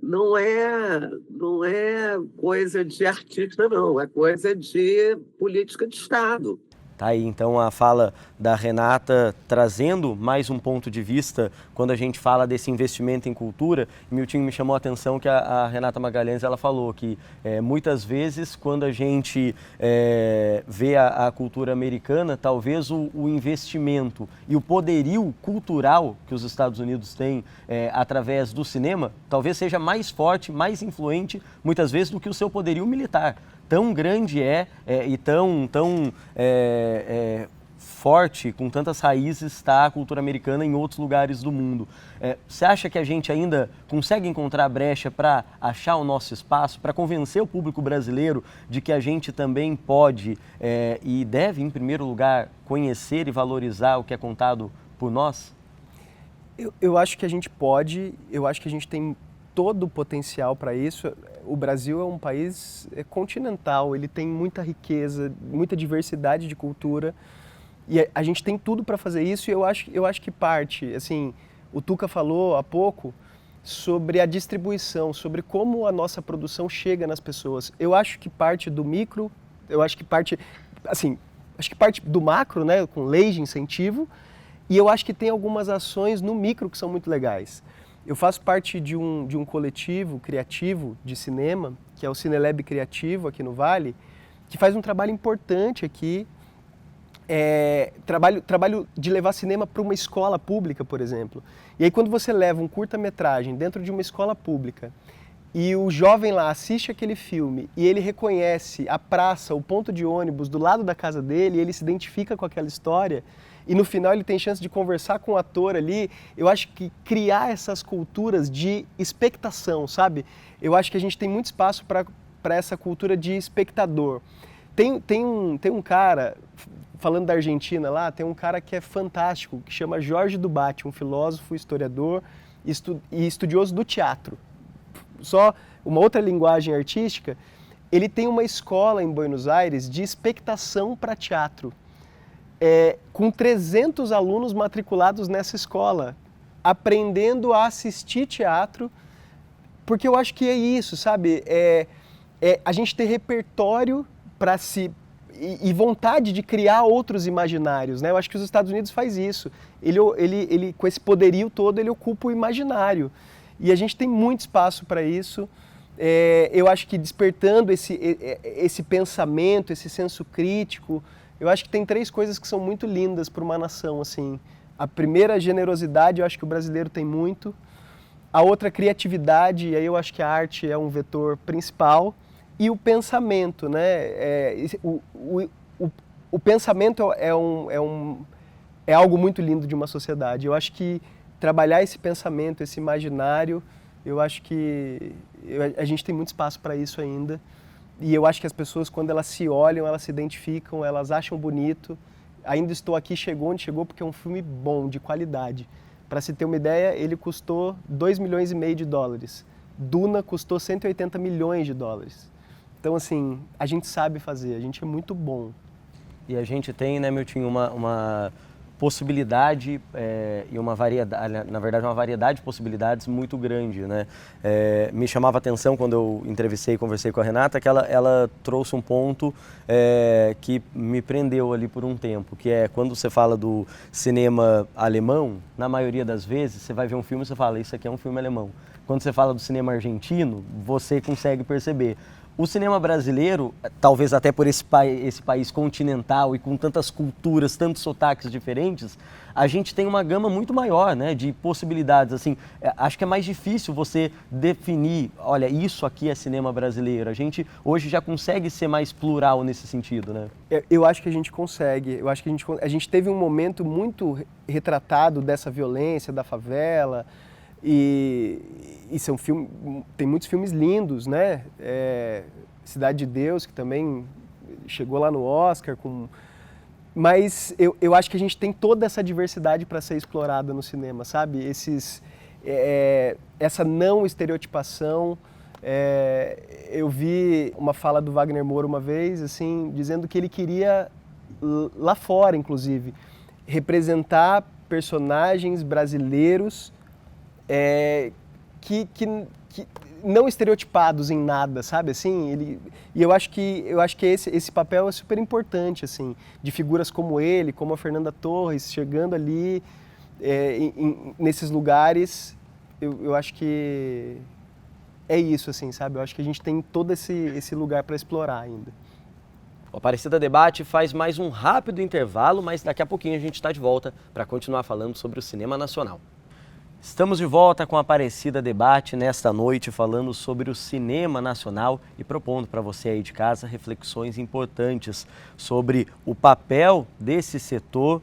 Não é coisa de artista, não, é coisa de política de Estado. Tá aí então a fala da Renata trazendo mais um ponto de vista quando a gente fala desse investimento em cultura. Miltinho, me chamou a atenção que a Renata Magalhães ela falou que muitas vezes quando a gente vê a cultura americana, talvez o investimento e o poderio cultural que os Estados Unidos têm através do cinema, talvez seja mais forte, mais influente muitas vezes do que o seu poderio militar. Tão grande e tão forte, com tantas raízes, está a cultura americana em outros lugares do mundo. Você acha que a gente ainda consegue encontrar brecha para achar o nosso espaço, para convencer o público brasileiro de que a gente também pode e deve, em primeiro lugar, conhecer e valorizar o que é contado por nós? Eu acho que a gente pode, eu acho que a gente tem todo o potencial para isso. O Brasil é um país continental, ele tem muita riqueza, muita diversidade de cultura e a gente tem tudo para fazer isso. E eu acho que parte, assim, o Tuca falou há pouco sobre a distribuição, sobre como a nossa produção chega nas pessoas. Eu acho que parte do micro, eu acho que parte, assim, acho que parte do macro, né, com leis de incentivo, e eu acho que tem algumas ações no micro que são muito legais. Eu faço parte de um coletivo criativo de cinema, que é o Cinelab Criativo aqui no Vale, que faz um trabalho importante aqui, trabalho de levar cinema para uma escola pública, por exemplo. E aí quando você leva um curta-metragem dentro de uma escola pública e o jovem lá assiste aquele filme e ele reconhece a praça, o ponto de ônibus do lado da casa dele, e ele se identifica com aquela história, e no final ele tem chance de conversar com o ator ali, eu acho que criar essas culturas de expectação, sabe? Eu acho que a gente tem muito espaço para essa cultura de espectador. Tem um cara, falando da Argentina lá, tem um cara que é fantástico, que chama Jorge Dubat, um filósofo, historiador e estudioso do teatro. Só uma outra linguagem artística. Ele tem uma escola em Buenos Aires de expectação para teatro. Com 300 alunos matriculados nessa escola, aprendendo a assistir teatro, porque eu acho que é isso, sabe? A gente ter repertório para e vontade de criar outros imaginários, né? Eu acho que os Estados Unidos faz isso. Ele com esse poderio todo, ele ocupa o imaginário. E a gente tem muito espaço para isso. Eu acho que despertando esse pensamento, esse senso crítico, eu acho que tem 3 coisas que são muito lindas para uma nação, assim. A primeira, a generosidade, eu acho que o brasileiro tem muito. A outra, a criatividade, e aí eu acho que a arte é um vetor principal. E o pensamento, né? O pensamento é algo muito lindo de uma sociedade. Eu acho que trabalhar esse pensamento, esse imaginário, eu acho que a gente tem muito espaço para isso ainda. E eu acho que as pessoas, quando elas se olham, elas se identificam, elas acham bonito. Ainda Estou Aqui chegou onde chegou porque é um filme bom, de qualidade. Para se ter uma ideia, ele custou 2,5 milhões de dólares. Duna custou 180 milhões de dólares. Então, assim, a gente sabe fazer, a gente é muito bom. E a gente tem, né, Miltinho, uma possibilidade e uma variedade, na verdade, uma variedade de possibilidades muito grande, né? Me chamava a atenção quando eu entrevistei e conversei com a Renata que ela trouxe um ponto que me prendeu ali por um tempo, que é quando você fala do cinema alemão, na maioria das vezes você vai ver um filme e você fala, isso aqui é um filme alemão. Quando você fala do cinema argentino, você consegue perceber. O cinema brasileiro, talvez até por esse país continental e com tantas culturas, tantos sotaques diferentes, a gente tem uma gama muito maior, né, de possibilidades. Assim, acho que é mais difícil você definir, olha, isso aqui é cinema brasileiro. A gente hoje já consegue ser mais plural nesse sentido, né? Eu acho que a gente consegue. Eu acho que a gente teve um momento muito retratado dessa violência, da favela. E são tem muitos filmes lindos, né? Cidade de Deus, que também chegou lá no Oscar. Mas eu acho que a gente tem toda essa diversidade para ser explorada no cinema, sabe? Essa não estereotipação. Eu vi uma fala do Wagner Moura uma vez, assim, dizendo que ele queria, lá fora inclusive, representar personagens brasileiros que não estereotipados em nada, sabe, assim, e eu acho que esse papel é super importante, assim, de figuras como ele, como a Fernanda Torres, chegando ali nesses lugares, eu acho que é isso, assim, sabe, eu acho que a gente tem todo esse lugar para explorar ainda. O Aparecida Debate faz mais um rápido intervalo, mas daqui a pouquinho a gente está de volta para continuar falando sobre o cinema nacional. Estamos de volta com a Aparecida Debate nesta noite, falando sobre o cinema nacional e propondo para você aí de casa reflexões importantes sobre o papel desse setor,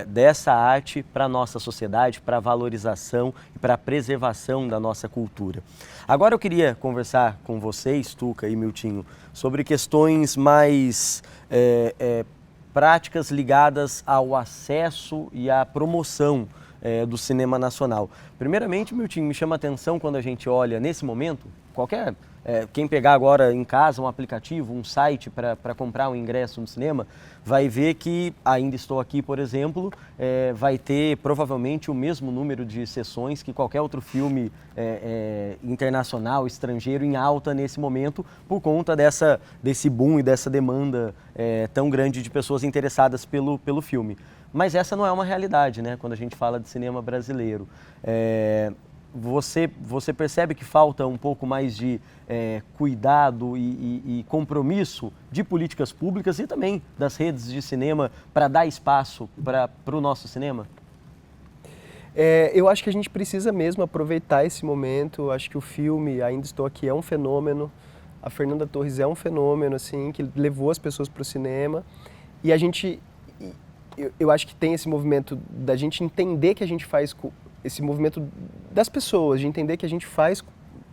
dessa arte para a nossa sociedade, para a valorização e para a preservação da nossa cultura. Agora eu queria conversar com vocês, Tuca e Miltinho, sobre questões mais práticas ligadas ao acesso e à promoção do cinema nacional. Primeiramente, Miltinho, me chama a atenção quando a gente olha nesse momento, quem pegar agora em casa um aplicativo, um site para comprar um ingresso no cinema, vai ver que Ainda Estou Aqui, por exemplo, vai ter provavelmente o mesmo número de sessões que qualquer outro filme internacional, estrangeiro, em alta nesse momento, por conta desse boom e dessa demanda tão grande de pessoas interessadas pelo filme. Mas essa não é uma realidade, né? Quando a gente fala de cinema brasileiro. Você percebe que falta um pouco mais de cuidado e compromisso de políticas públicas e também das redes de cinema para dar espaço para o nosso cinema? Eu acho que a gente precisa mesmo aproveitar esse momento. Acho que o filme Ainda Estou Aqui é um fenômeno. A Fernanda Torres é um fenômeno, assim, que levou as pessoas para o cinema. E a gente... Eu acho que tem esse movimento da gente entender que a gente faz, esse movimento das pessoas, de entender que a gente faz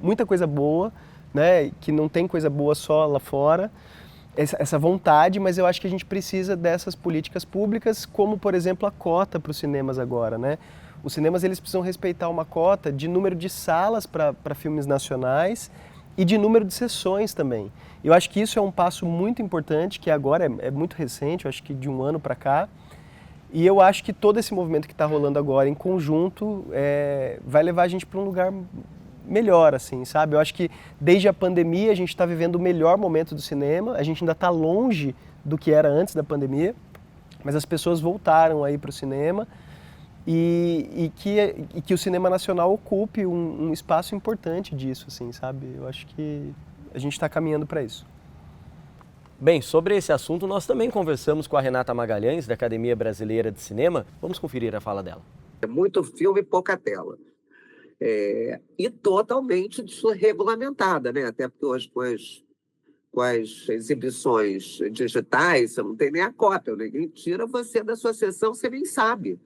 muita coisa boa, né, que não tem coisa boa só lá fora, essa vontade, mas eu acho que a gente precisa dessas políticas públicas, como, por exemplo, a cota para os cinemas agora, né? Os cinemas, eles precisam respeitar uma cota de número de salas para filmes nacionais e de número de sessões também. Eu acho que isso é um passo muito importante, que agora é muito recente, eu acho que de um ano para cá. E eu acho que todo esse movimento que está rolando agora em conjunto vai levar a gente para um lugar melhor, assim, sabe? Eu acho que desde a pandemia a gente está vivendo o melhor momento do cinema, a gente ainda está longe do que era antes da pandemia, mas as pessoas voltaram aí para o cinema e que o cinema nacional ocupe um espaço importante disso, assim, sabe? Eu acho que a gente está caminhando para isso. Bem, sobre esse assunto nós também conversamos com a Renata Magalhães, da Academia Brasileira de Cinema. Vamos conferir a fala dela. É muito filme e pouca tela. E totalmente desregulamentada, né? Até porque hoje com as exibições digitais, você não tem nem a cópia, ninguém tira você da sua sessão, você nem sabe.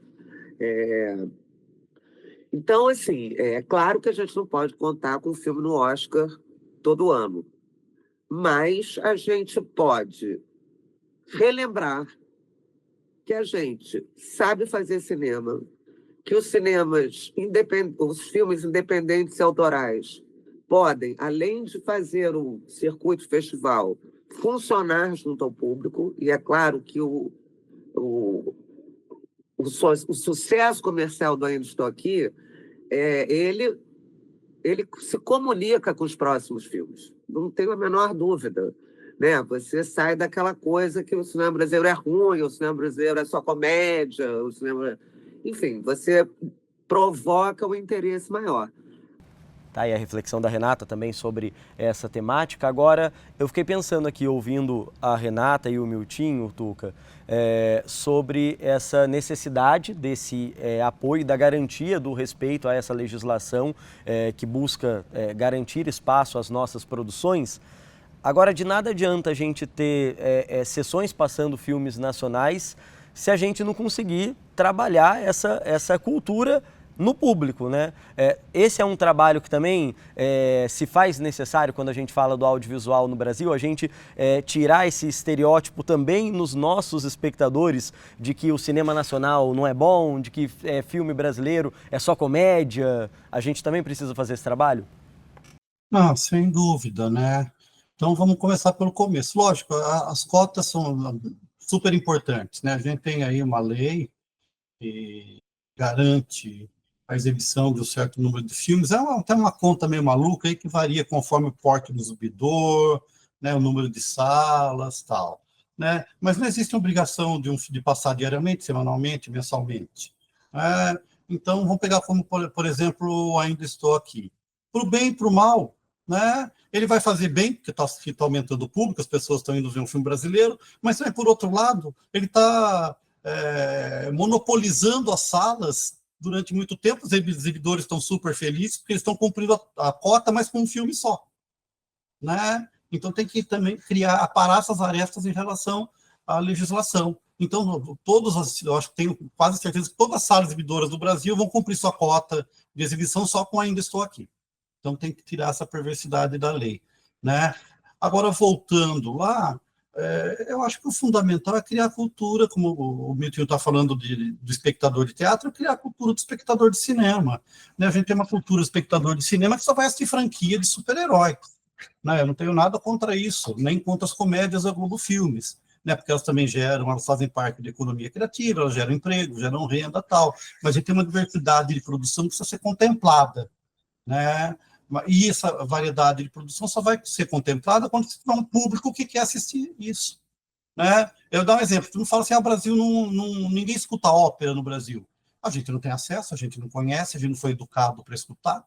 Então, assim, é claro que a gente não pode contar com o filme no Oscar todo ano. Mas a gente pode relembrar que a gente sabe fazer cinema, que os filmes independentes e autorais podem, além de fazer o circuito festival, funcionar junto ao público, e é claro que o sucesso comercial do Ainda Estou Aqui, ele se comunica com os próximos filmes, não tenho a menor dúvida. Né? Você sai daquela coisa que o cinema brasileiro é ruim, o cinema brasileiro é só comédia, enfim, você provoca um interesse maior. Tá, e a reflexão da Renata também sobre essa temática. Agora, eu fiquei pensando aqui, ouvindo a Renata e o Miltinho, Tuca, sobre essa necessidade desse apoio, da garantia do respeito a essa legislação que busca garantir espaço às nossas produções. Agora, de nada adianta a gente ter sessões passando filmes nacionais se a gente não conseguir trabalhar essa cultura no público, né? Esse é um trabalho que também se faz necessário quando a gente fala do audiovisual no Brasil, a gente tirar esse estereótipo também nos nossos espectadores de que o cinema nacional não é bom, de que filme brasileiro é só comédia. A gente também precisa fazer esse trabalho? Não, sem dúvida, né? Então vamos começar pelo começo. Lógico, as cotas são super importantes, né? A gente tem aí uma lei que garante a exibição de um certo número de filmes. Tem uma conta meio maluca aí que varia conforme o porte do exibidor, né, o número de salas, tal, né? Mas não existe obrigação de passar diariamente, semanalmente, mensalmente. Então, vamos pegar como, por exemplo, Ainda Estou Aqui. Para o bem e para o mal, né? Ele vai fazer bem, porque está aumentando o público, as pessoas estão indo ver um filme brasileiro, mas também, por outro lado, ele está monopolizando as salas durante muito tempo. Os exibidores estão super felizes, porque eles estão cumprindo a cota, mas com um filme só, né? Então tem que também aparar essas arestas em relação à legislação. Então, eu acho que tenho quase certeza que todas as salas exibidoras do Brasil vão cumprir sua cota de exibição só com Ainda Estou Aqui. Então tem que tirar essa perversidade da lei, né? Agora, voltando lá, eu acho que o fundamental é criar a cultura, como o Milton está falando do espectador de teatro, é criar a cultura do espectador de cinema, né? A gente tem uma cultura do espectador de cinema que só vai assistir franquia de super-herói, né? Eu não tenho nada contra isso, nem contra as comédias da Globo Filmes, né? Porque elas também elas fazem parte da economia criativa, elas geram emprego, geram renda, tal, mas a gente tem uma diversidade de produção que precisa ser contemplada, né? E essa variedade de produção só vai ser contemplada quando tiver um público que quer assistir isso, né? Eu dou um exemplo. Tu não fala assim, o Brasil ninguém escuta ópera no Brasil. A gente não tem acesso, a gente não conhece, a gente não foi educado para escutar,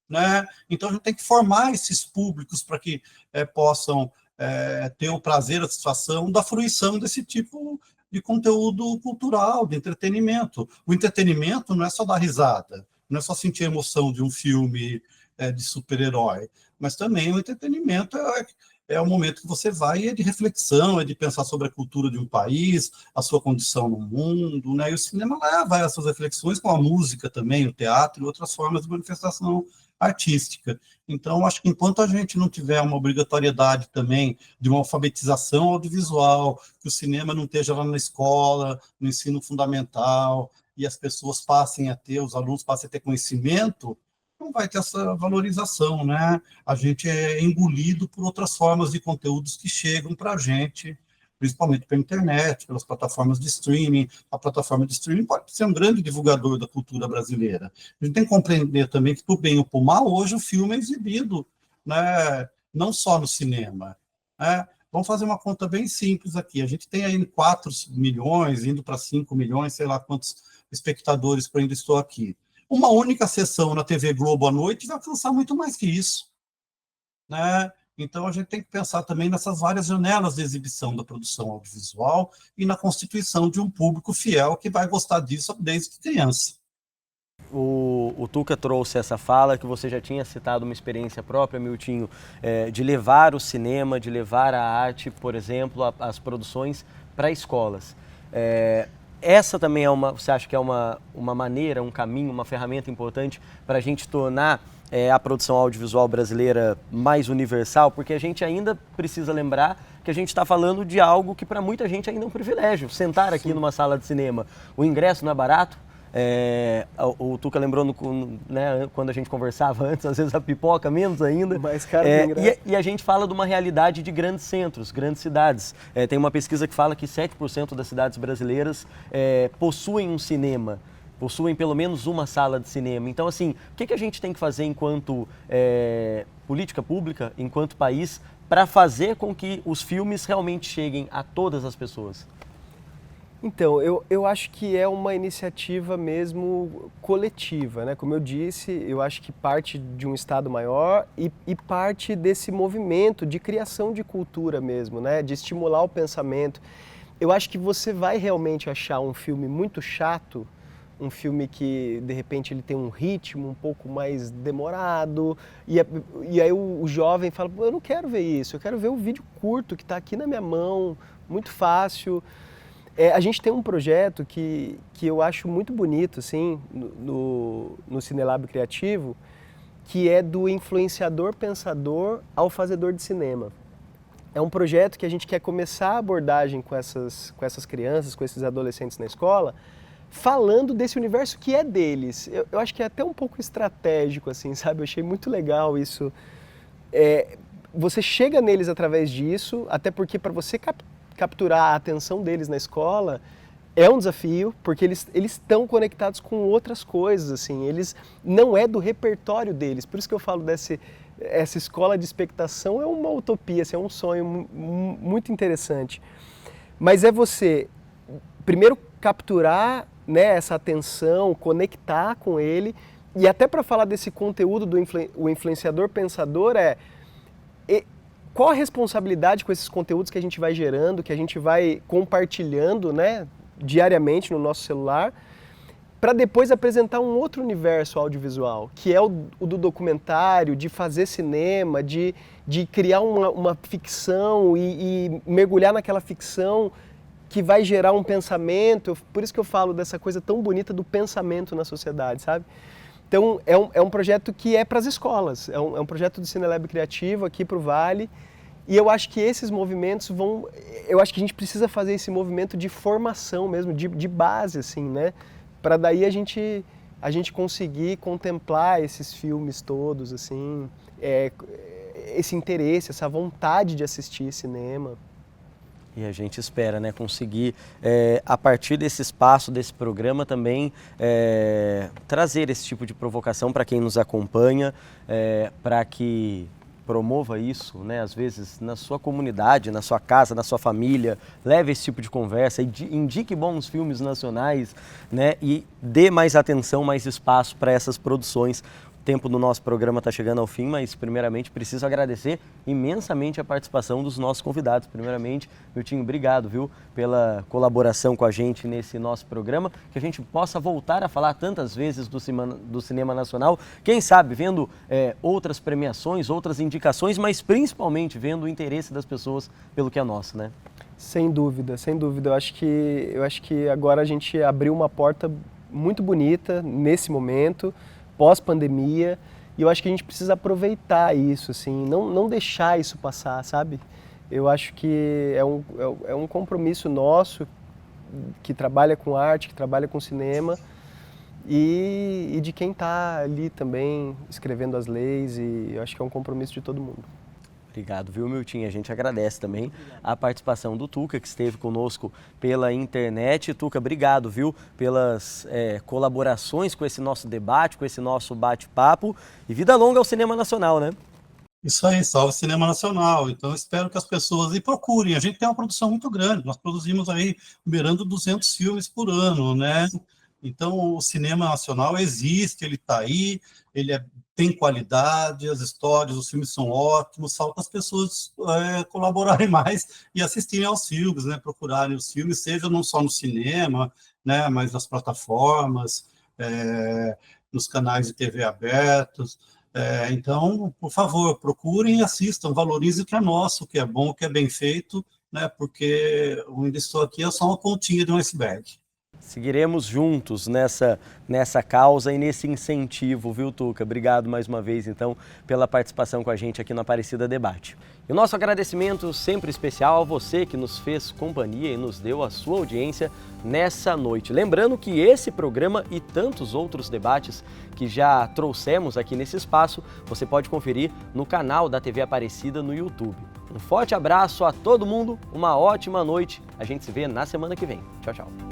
né? Então a gente tem que formar esses públicos para que possam ter o prazer, a satisfação da fruição desse tipo de conteúdo cultural, de entretenimento. O entretenimento não é só dar risada, não é só sentir a emoção de um filme de super-herói, mas também o entretenimento é o momento que você vai, é de reflexão, é de pensar sobre a cultura de um país, a sua condição no mundo, né? E o cinema leva essas reflexões com a música também, o teatro e outras formas de manifestação artística. Então, acho que enquanto a gente não tiver uma obrigatoriedade também de uma alfabetização audiovisual, que o cinema não esteja lá na escola, no ensino fundamental, e as pessoas os alunos passem a ter conhecimento, não vai ter essa valorização, né? A gente é engolido por outras formas de conteúdos que chegam para a gente, principalmente pela internet, pelas plataformas de streaming. A plataforma de streaming pode ser um grande divulgador da cultura brasileira. A gente tem que compreender também que, por bem ou por mal, hoje o filme é exibido, né? Não só no cinema, né? Vamos fazer uma conta bem simples aqui. A gente tem aí 4 milhões, indo para 5 milhões, sei lá quantos espectadores por Ainda Estou Aqui. Uma única sessão na TV Globo à noite vai alcançar muito mais que isso, né? Então, a gente tem que pensar também nessas várias janelas de exibição da produção audiovisual e na constituição de um público fiel que vai gostar disso desde criança. O Tuca trouxe essa fala que você já tinha citado uma experiência própria, Miltinho, de levar o cinema, de levar a arte, por exemplo, as produções para escolas. Essa também você acha que é uma maneira, um caminho, uma ferramenta importante para a gente tornar a produção audiovisual brasileira mais universal? Porque a gente ainda precisa lembrar que a gente está falando de algo que para muita gente ainda é um privilégio, sentar aqui numa sala de cinema. O ingresso não é barato. O Tuca lembrou né, quando a gente conversava antes, às vezes a pipoca menos ainda. Mais caro que o ingresso. E a gente fala de uma realidade de grandes centros, grandes cidades. Tem uma pesquisa que fala que 7% das cidades brasileiras possuem um cinema, possuem pelo menos uma sala de cinema. Então, assim, o que a gente tem que fazer enquanto política pública, enquanto país, para fazer com que os filmes realmente cheguem a todas as pessoas? Então, eu acho que é uma iniciativa mesmo coletiva, né? Como eu disse, eu acho que parte de um Estado maior e parte desse movimento de criação de cultura mesmo, né? De estimular o pensamento. Eu acho que você vai realmente achar um filme muito chato, um filme que, de repente, ele tem um ritmo um pouco mais demorado, e aí o jovem fala, eu não quero ver isso, eu quero ver o vídeo curto que está aqui na minha mão, muito fácil. A gente tem um projeto que eu acho muito bonito, assim, no Cinelab Criativo, que é do influenciador pensador ao fazedor de cinema. É um projeto que a gente quer começar a abordagem com essas crianças, com esses adolescentes na escola, falando desse universo que é deles. Eu acho que é até um pouco estratégico, assim, sabe? Eu achei muito legal isso. Você chega neles através disso, até porque para você capturar a atenção deles na escola é um desafio, porque eles estão conectados com outras coisas, assim, eles não é do repertório deles, por isso que eu falo essa escola de expectação é uma utopia, assim, é um sonho muito interessante, mas é você primeiro capturar, né, essa atenção, conectar com ele, e até para falar desse conteúdo do influenciador pensador qual a responsabilidade com esses conteúdos que a gente vai gerando, que a gente vai compartilhando, né, diariamente no nosso celular, para depois apresentar um outro universo audiovisual, que é o do documentário, de fazer cinema, de criar uma ficção e mergulhar naquela ficção que vai gerar um pensamento. Por isso que eu falo dessa coisa tão bonita do pensamento na sociedade, sabe? Então, é um projeto que é para as escolas, é um projeto do Cinelab Criativo aqui para o Vale, e eu acho que esses movimentos eu acho que a gente precisa fazer esse movimento de formação mesmo, de base, assim, né? Para daí a gente conseguir contemplar esses filmes todos, assim, esse interesse, essa vontade de assistir cinema. E a gente espera, né, conseguir, a partir desse espaço, desse programa também, trazer esse tipo de provocação para quem nos acompanha, para que promova isso, né, às vezes na sua comunidade, na sua casa, na sua família, leve esse tipo de conversa, indique bons filmes nacionais, né, e dê mais atenção, mais espaço para essas produções. O tempo do nosso programa está chegando ao fim, mas primeiramente preciso agradecer imensamente a participação dos nossos convidados. Primeiramente, Miltinho, obrigado, viu, pela colaboração com a gente nesse nosso programa, que a gente possa voltar a falar tantas vezes do cinema nacional, quem sabe vendo outras premiações, outras indicações, mas principalmente vendo o interesse das pessoas pelo que é nosso, né? Sem dúvida, sem dúvida. Eu acho que agora a gente abriu uma porta muito bonita nesse momento, pós-pandemia, e eu acho que a gente precisa aproveitar isso, assim, não deixar isso passar, sabe? Eu acho que é um compromisso nosso, que trabalha com arte, que trabalha com cinema, e de quem está ali também escrevendo as leis, e eu acho que é um compromisso de todo mundo. Obrigado, viu, Miltinho? A gente agradece também a participação do Tuca, que esteve conosco pela internet. Tuca, obrigado, viu, pelas colaborações com esse nosso debate, com esse nosso bate-papo. E vida longa ao cinema nacional, né? Isso aí, salve o cinema nacional. Então, espero que as pessoas procurem. A gente tem uma produção muito grande. Nós produzimos aí, beirando 200 filmes por ano, né? Então, o cinema nacional existe, ele está aí, tem qualidade, as histórias, os filmes são ótimos, falta as pessoas colaborarem mais e assistirem aos filmes, né? Procurarem os filmes, seja não só no cinema, né? Mas nas plataformas, nos canais de TV abertos. Então, por favor, procurem e assistam, valorizem o que é nosso, o que é bom, o que é bem feito, né? Porque o Ainda Estou Aqui é só uma pontinha de um iceberg. Seguiremos juntos nessa causa e nesse incentivo, viu, Tuca? Obrigado mais uma vez, então, pela participação com a gente aqui no Aparecida Debate. E o nosso agradecimento sempre especial a você que nos fez companhia e nos deu a sua audiência nessa noite. Lembrando que esse programa e tantos outros debates que já trouxemos aqui nesse espaço, você pode conferir no canal da TV Aparecida no YouTube. Um forte abraço a todo mundo, uma ótima noite. A gente se vê na semana que vem. Tchau, tchau.